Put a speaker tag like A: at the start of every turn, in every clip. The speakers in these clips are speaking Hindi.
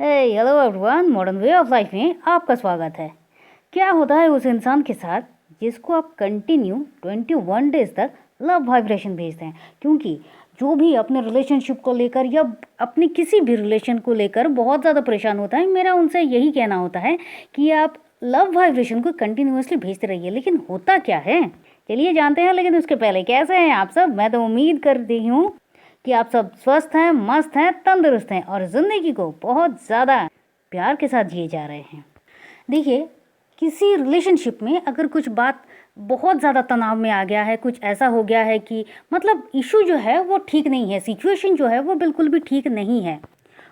A: Hello everyone, modern way of life में आपका स्वागत है। क्या होता है उस इंसान के साथ जिसको आप कंटिन्यू 21 डेज तक लव वाइब्रेशन भेजते हैं? क्योंकि जो भी अपने रिलेशनशिप को लेकर या अपने किसी भी रिलेशन को लेकर बहुत ज़्यादा परेशान होता है, मेरा उनसे यही कहना होता है कि आप लव वाइब्रेशन को कंटिन्यूअसली भेजते रहिए। लेकिन होता क्या है, चलिए जानते हैं। लेकिन उसके पहले कैसे हैं आप सब? मैं तो उम्मीद करती हूँ कि आप सब स्वस्थ हैं, मस्त हैं, तंदुरुस्त हैं और ज़िंदगी को बहुत ज़्यादा प्यार के साथ जिए जा रहे हैं। देखिए, किसी रिलेशनशिप में अगर कुछ बात बहुत ज़्यादा तनाव में आ गया है, कुछ ऐसा हो गया है कि मतलब इशू जो है वो ठीक नहीं है, सिचुएशन जो है वो बिल्कुल भी ठीक नहीं है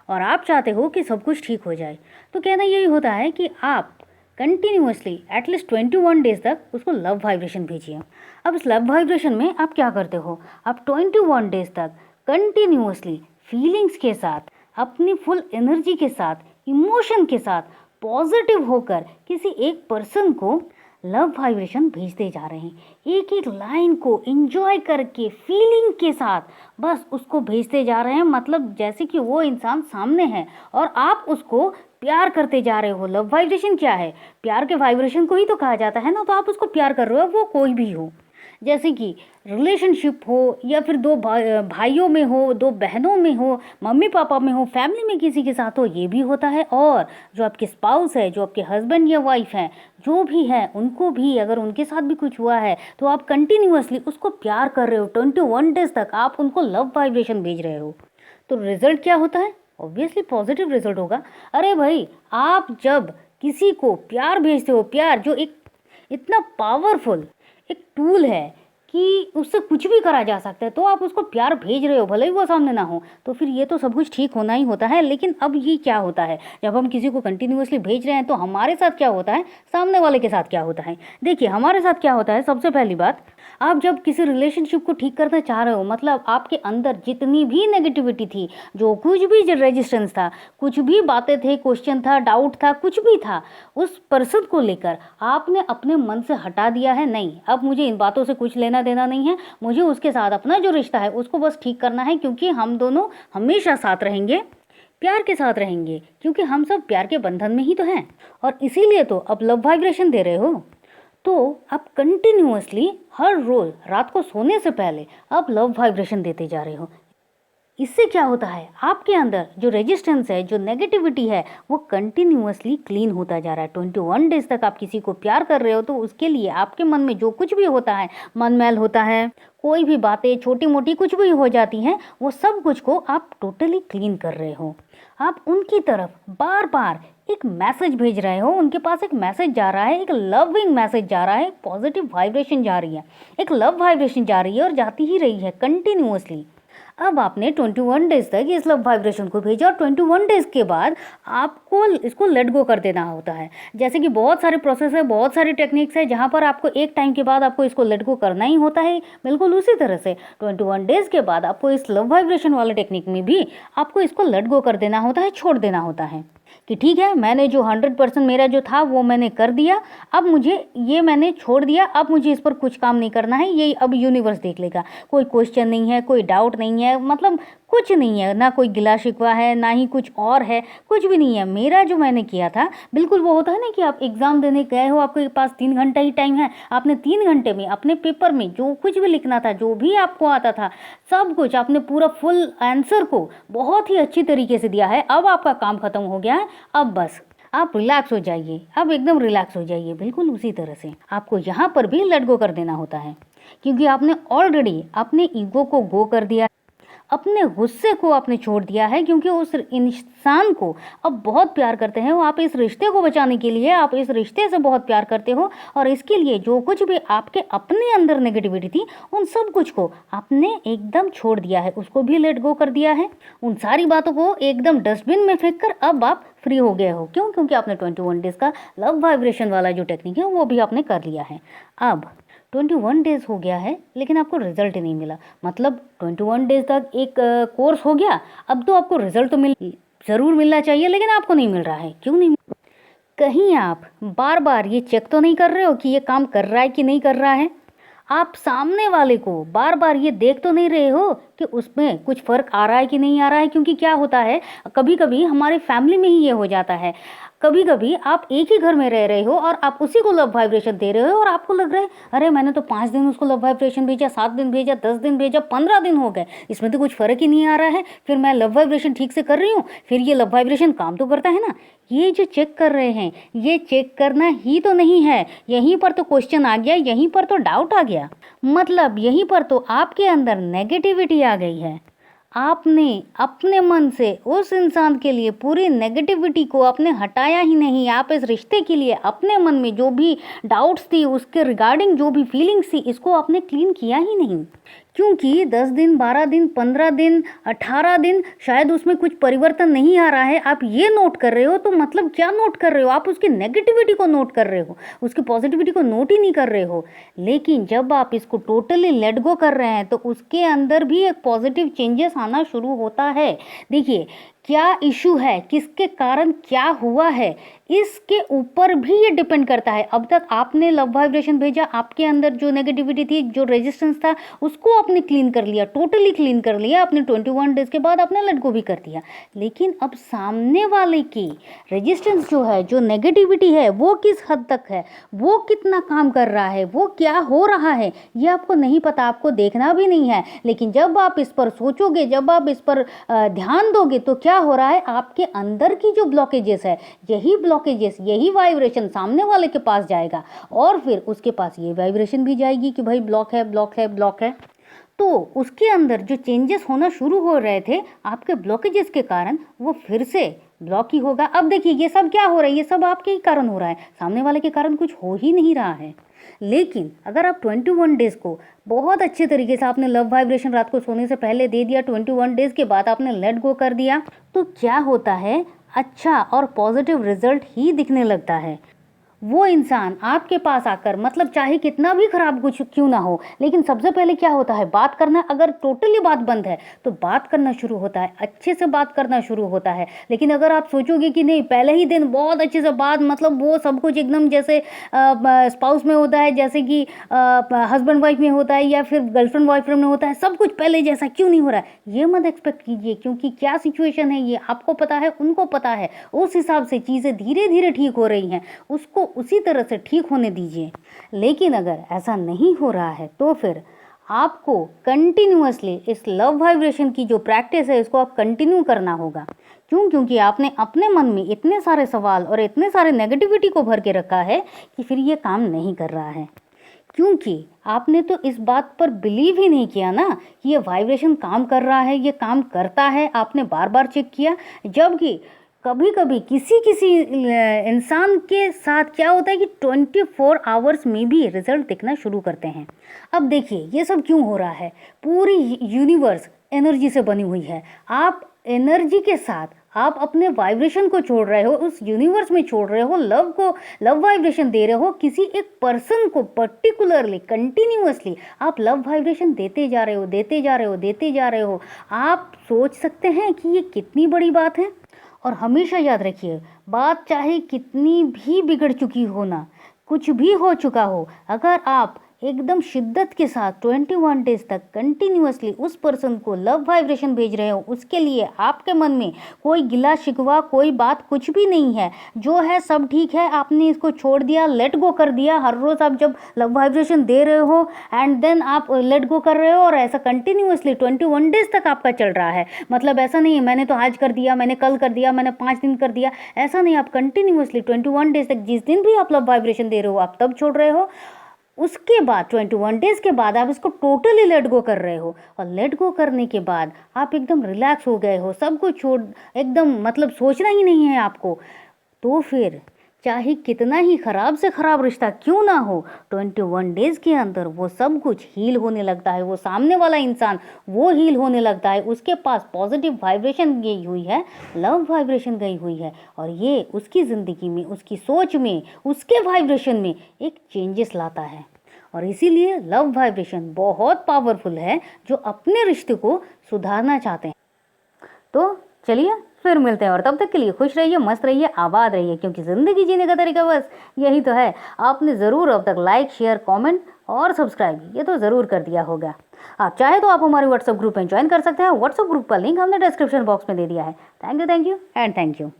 A: और आप चाहते हो कि सब कुछ ठीक हो जाए, तो कहना यही होता है कि आप कंटिन्यूसली एटलीस्ट 21 डेज तक उसको लव वाइब्रेशन भेजिए। अब इस लव वाइब्रेशन में आप क्या करते हो? आप 21 डेज तक कंटिन्यूसली फीलिंग्स के साथ, अपनी फुल एनर्जी के साथ, इमोशन के साथ पॉजिटिव होकर किसी एक पर्सन को लव वाइब्रेशन भेजते जा रहे हैं। एक एक लाइन को एंजॉय करके फीलिंग के साथ बस उसको भेजते जा रहे हैं। मतलब जैसे कि वो इंसान सामने है और आप उसको प्यार करते जा रहे हो। लव वाइब्रेशन क्या है? प्यार के वाइब्रेशन को ही तो कहा जाता है ना। तो आप उसको प्यार कर रहे हो, वो कोई भी हो, जैसे कि रिलेशनशिप हो या फिर दो भाइयों में हो, दो बहनों में हो, मम्मी पापा में हो, फैमिली में किसी के साथ हो, ये भी होता है। और जो आपके स्पाउस है, जो आपके हस्बैंड या वाइफ हैं, जो भी हैं, उनको भी अगर उनके साथ भी कुछ हुआ है तो आप कंटिन्यूअसली उसको प्यार कर रहे हो। 21 डेज तक आप उनको लव वाइब्रेशन भेज रहे हो। तो रिजल्ट क्या होता है? ऑब्वियसली पॉजिटिव रिजल्ट होगा। अरे भाई, आप जब किसी को प्यार भेजते हो, प्यार जो एक इतना पावरफुल एक टूल है कि उससे कुछ भी करा जा सकता है, तो आप उसको प्यार भेज रहे हो, भले ही वो सामने ना हो, तो फिर ये तो सब कुछ ठीक होना ही होता है। लेकिन अब ये क्या होता है, जब हम किसी को कंटिन्यूअसली भेज रहे हैं तो हमारे साथ क्या होता है, सामने वाले के साथ क्या होता है? देखिए, हमारे साथ क्या होता है, सबसे पहली बात, आप जब किसी रिलेशनशिप को ठीक करना चाह रहे हो, मतलब आपके अंदर जितनी भी नेगेटिविटी थी, जो कुछ भी रेजिस्टेंस था, कुछ भी बातें थे, क्वेश्चन था, डाउट था, कुछ भी था, उस पर्सन को लेकर आपने अपने मन से हटा दिया है। नहीं, अब मुझे इन बातों से कुछ लेना देना नहीं है, मुझे उसके साथ अपना जो रिश्ता है उसको बस ठीक करना है, क्योंकि हम दोनों हमेशा साथ रहेंगे, प्यार के साथ रहेंगे, क्योंकि हम सब प्यार के बंधन में ही तो हैं। और इसीलिए तो अब लव वाइब्रेशन दे रहे हो। तो आप कंटिन्यूअसली हर रोज रात को सोने से पहले आप लव वाइब्रेशन देते जा रहे हो। इससे क्या होता है, आपके अंदर जो रेजिस्टेंस है, जो नेगेटिविटी है, वो कंटिन्यूअसली क्लीन होता जा रहा है। 21 डेज तक आप किसी को प्यार कर रहे हो तो उसके लिए आपके मन में जो कुछ भी होता है, मन मैल होता है, कोई भी बातें छोटी मोटी कुछ भी हो जाती हैं, वो सब कुछ को आप टोटली क्लीन कर रहे हो। आप उनकी तरफ बार बार एक मैसेज भेज रहे हो, उनके पास एक मैसेज जा रहा है, एक लविंग मैसेज जा रहा है, पॉजिटिव वाइब्रेशन जा रही है, एक लव वाइब्रेशन जा रही है और जाती ही रही है कंटिन्यूअसली। अब आपने 21 डेज तक इस लव वाइब्रेशन को भेजा और 21 डेज के बाद आपको इसको लेट गो कर देना होता है। जैसे कि बहुत सारे प्रोसेस है, बहुत सारी टेक्निक्स है, जहाँ पर आपको एक टाइम के बाद आपको इसको लेट गो करना ही होता है। बिल्कुल उसी तरह से 21 डेज के बाद आपको इस लव वाइब्रेशन वाले टेक्निक में भी आपको इसको लेट गो कर देना होता है, छोड़ देना होता है कि ठीक है, मैंने जो 100% मेरा जो था वो मैंने कर दिया, अब मुझे ये मैंने छोड़ दिया, अब मुझे इस पर कुछ काम नहीं करना है, ये अब यूनिवर्स देख लेगा। कोई क्वेश्चन नहीं है, कोई डाउट नहीं है, मतलब कुछ नहीं है, ना कोई गिला शिकवा है, ना ही कुछ और है, कुछ भी नहीं है। मेरा जो मैंने किया था, बिल्कुल वो होता है ना कि आप एग्ज़ाम देने गए हो, आपके पास 3 घंटा ही टाइम है, आपने 3 घंटे में अपने पेपर में जो कुछ भी लिखना था, जो भी आपको आता था, सब कुछ आपने पूरा फुल आंसर को बहुत ही अच्छी तरीके से दिया है। अब आपका काम खत्म हो गया है, अब बस आप रिलैक्स हो जाइए, अब एकदम रिलैक्स हो जाइए। बिल्कुल उसी तरह से आपको यहाँ पर भी लेट गो कर देना होता है, क्योंकि आपने ऑलरेडी अपने ईगो को गो कर दिया, अपने गुस्से को आपने छोड़ दिया है, क्योंकि उस इंसान को अब बहुत प्यार करते हैं। आप इस रिश्ते को बचाने के लिए आप इस रिश्ते से बहुत प्यार करते हो और इसके लिए जो कुछ भी आपके अपने अंदर नेगेटिविटी थी, उन सब कुछ को आपने एकदम छोड़ दिया है, उसको भी लेट गो कर दिया है। उन सारी बातों को एकदम डस्टबिन में फेंक कर अब आप फ्री हो गए हो। क्यों? क्योंकि आपने 21 डेज का लव वाइब्रेशन वाला जो टेक्निक है वो भी आपने कर लिया है। अब 21 डेज हो गया है लेकिन आपको रिजल्ट नहीं मिला, मतलब 21 डेज तक एक कोर्स हो गया, अब तो आपको रिजल्ट तो ज़रूर मिलना चाहिए, लेकिन आपको नहीं मिल रहा है। क्यों नहीं? कहीं आप बार बार ये चेक तो नहीं कर रहे हो कि ये काम कर रहा है कि नहीं कर रहा है? आप सामने वाले को बार बार ये देख तो नहीं रहे हो कि उसमें कुछ फ़र्क आ रहा है कि नहीं आ रहा है। क्योंकि क्या होता है, कभी कभी हमारे फैमिली में ही ये हो जाता है। कभी कभी आप एक ही घर में रह रहे हो और आप उसी को लव वाइब्रेशन दे रहे हो और आपको लग रहा है अरे मैंने तो 5 दिन उसको लव वाइब्रेशन भेजा, 7 दिन भेजा, 10 दिन भेजा, 15 दिन हो गए, इसमें तो कुछ फ़र्क ही नहीं आ रहा है। फिर मैं लव वाइब्रेशन ठीक से कर रही हूँ, फिर ये लव वाइब्रेशन काम तो करता है ना। ये जो चेक कर रहे हैं, ये चेक करना ही तो नहीं है। यहीं पर तो क्वेश्चन आ गया, यहीं पर तो डाउट आ गया। मतलब यहीं पर तो आपके अंदर नेगेटिविटी आ गई है। आपने अपने मन से उस इंसान के लिए पूरी नेगेटिविटी को आपने हटाया ही नहीं। आप इस रिश्ते के लिए अपने मन में जो भी डाउट्स थी, उसके रिगार्डिंग जो भी फीलिंग्स थी, इसको आपने क्लीन किया ही नहीं। क्योंकि 10 दिन, 12 दिन, 15 दिन, 18 दिन शायद उसमें कुछ परिवर्तन नहीं आ रहा है। आप ये नोट कर रहे हो तो मतलब क्या नोट कर रहे हो? आप उसकी नेगेटिविटी को नोट कर रहे हो, उसकी पॉजिटिविटी को नोट ही नहीं कर रहे हो। लेकिन जब आप इसको टोटली लेट गो कर रहे हैं तो उसके अंदर भी एक पॉजिटिव चेंजेस आना शुरू होता है। देखिए, क्या इशू है, किसके कारण क्या हुआ है, इसके ऊपर भी ये डिपेंड करता है। अब तक आपने लव वाइब्रेशन भेजा, आपके अंदर जो नेगेटिविटी थी, जो रेजिस्टेंस था, उसको आपने क्लीन कर लिया, टोटली क्लीन कर लिया। आपने 21 डेज के बाद आपने लेट गो भी कर दिया। लेकिन अब सामने वाले की रेजिस्टेंस जो है, जो नेगेटिविटी है, वो किस हद तक है, वो कितना काम कर रहा है, वो क्या हो रहा है, ये आपको नहीं पता, आपको देखना भी नहीं है। लेकिन जब आप इस पर सोचोगे, जब आप इस पर ध्यान दोगे, तो क्या हो रहा है, आपके अंदर की जो ब्लॉकेजेस है, यही ब्लॉकेजेस, यही वाइब्रेशन सामने वाले के पास जाएगा और फिर उसके पास ये वाइब्रेशन भी जाएगी कि भाई ब्लॉक है, ब्लॉक है, ब्लॉक है। तो उसके अंदर जो चेंजेस होना शुरू हो रहे थे आपके ब्लॉकेजेस के कारण, वो फिर से ब्लॉक ही होगा। अब देखिए, ये सब क्या हो रहा है, ये सब आपके ही कारण हो रहा है, सामने वाले के कारण कुछ हो ही नहीं रहा है। लेकिन अगर आप 21 डेज़ को बहुत अच्छे तरीके से, आपने लव वाइब्रेशन रात को सोने से पहले दे दिया, 21 डेज़ के बाद आपने लेट गो कर दिया, तो क्या होता है, अच्छा और पॉजिटिव रिजल्ट ही दिखने लगता है। वो इंसान आपके पास आकर, मतलब चाहे कितना भी खराब कुछ क्यों ना हो, लेकिन सबसे पहले क्या होता है, बात करना। अगर टोटली बात बंद है तो बात करना शुरू होता है, अच्छे से बात करना शुरू होता है। लेकिन अगर आप सोचोगे कि नहीं, पहले ही दिन बहुत अच्छे से बात, मतलब वो सब कुछ एकदम जैसे स्पाउस में होता है, जैसे कि हस्बैंड वाइफ में होता है या फिर गर्लफ्रेंड बॉयफ्रेंड में होता है, सब कुछ पहले जैसा क्यों नहीं हो रहा है, ये मत एक्सपेक्ट कीजिए। क्योंकि क्या सिचुएशन है, ये आपको पता है, उनको पता है। उस हिसाब से चीज़ें धीरे धीरे ठीक हो रही हैं, उसको उसी तरह से ठीक होने दीजिए। लेकिन अगर ऐसा नहीं हो रहा है तो फिर आपको कंटिन्यूअसली इस लव वाइब्रेशन की जो प्रैक्टिस है, इसको आप कंटिन्यू करना होगा। क्यों? क्योंकि आपने अपने मन में इतने सारे सवाल और इतने सारे नेगेटिविटी को भर के रखा है कि फिर ये काम नहीं कर रहा है। क्योंकि आपने तो इस बात पर बिलीव ही नहीं किया ना कि ये वाइब्रेशन काम कर रहा है, ये काम करता है। आपने बार बार चेक किया, जबकि कभी कभी किसी किसी इंसान के साथ क्या होता है कि 24 आवर्स में भी रिजल्ट दिखना शुरू करते हैं। अब देखिए, ये सब क्यों हो रहा है, पूरी यूनिवर्स एनर्जी से बनी हुई है। आप एनर्जी के साथ आप अपने वाइब्रेशन को छोड़ रहे हो, उस यूनिवर्स में छोड़ रहे हो, लव को, लव वाइब्रेशन दे रहे हो किसी एक पर्सन को, पर्टिकुलरली कंटिन्यूअसली आप लव वाइब्रेशन देते जा रहे हो, देते जा रहे हो, देते जा रहे हो। आप सोच सकते हैं कि ये कितनी बड़ी बात है। और हमेशा याद रखिए, बात चाहे कितनी भी बिगड़ चुकी हो ना, कुछ भी हो चुका हो, अगर आप एकदम शिद्दत के साथ 21 डेज तक कंटिन्यूअसली उस पर्सन को लव वाइब्रेशन भेज रहे हो, उसके लिए आपके मन में कोई गिला शिकवा, कोई बात कुछ भी नहीं है, जो है सब ठीक है, आपने इसको छोड़ दिया, लेट गो कर दिया। हर रोज़ आप जब लव वाइब्रेशन दे रहे हो एंड देन आप लेट गो कर रहे हो, और ऐसा कंटिन्यूअसली 21 डेज तक आपका चल रहा है। मतलब ऐसा नहीं है मैंने तो आज कर दिया, मैंने कल कर दिया, मैंने 5 दिन कर दिया, ऐसा नहीं। आप कंटिन्यूअसली 21 डेज तक, जिस दिन भी आप लव वाइब्रेशन दे रहे हो, आप तब छोड़ रहे हो। उसके बाद 21 डेज़ के बाद आप इसको टोटली लेट गो कर रहे हो, और लेट गो करने के बाद आप एकदम रिलैक्स हो गए हो, सब कुछ छोड़, एकदम मतलब सोचना ही नहीं है आपको। तो फिर चाहे कितना ही ख़राब से ख़राब रिश्ता क्यों ना हो, 21 डेज़ के अंदर वो सब कुछ हील होने लगता है। वो सामने वाला इंसान वो हील होने लगता है, उसके पास पॉजिटिव वाइब्रेशन गई हुई है, लव वाइब्रेशन गई हुई है, और ये उसकी ज़िंदगी में, उसकी सोच में, उसके वाइब्रेशन में एक चेंजेस लाता है। और इसीलिए लव वाइब्रेशन बहुत पावरफुल है, जो अपने रिश्ते को सुधारना चाहते हैं। तो चलिए फिर मिलते हैं, और तब तक के लिए खुश रहिए, मस्त रहिए, आबाद रहिए, क्योंकि ज़िंदगी जीने का तरीका बस यही तो है। आपने ज़रूर अब तक लाइक, शेयर, कमेंट और सब्सक्राइब ये तो ज़रूर कर दिया होगा। आप चाहे तो आप हमारे व्हाट्सएप ग्रुप में ज्वाइन कर सकते हैं। व्हाट्सएप ग्रुप का लिंक हमने डिस्क्रिप्शन बॉक्स में दे दिया है। Thank you and thank you.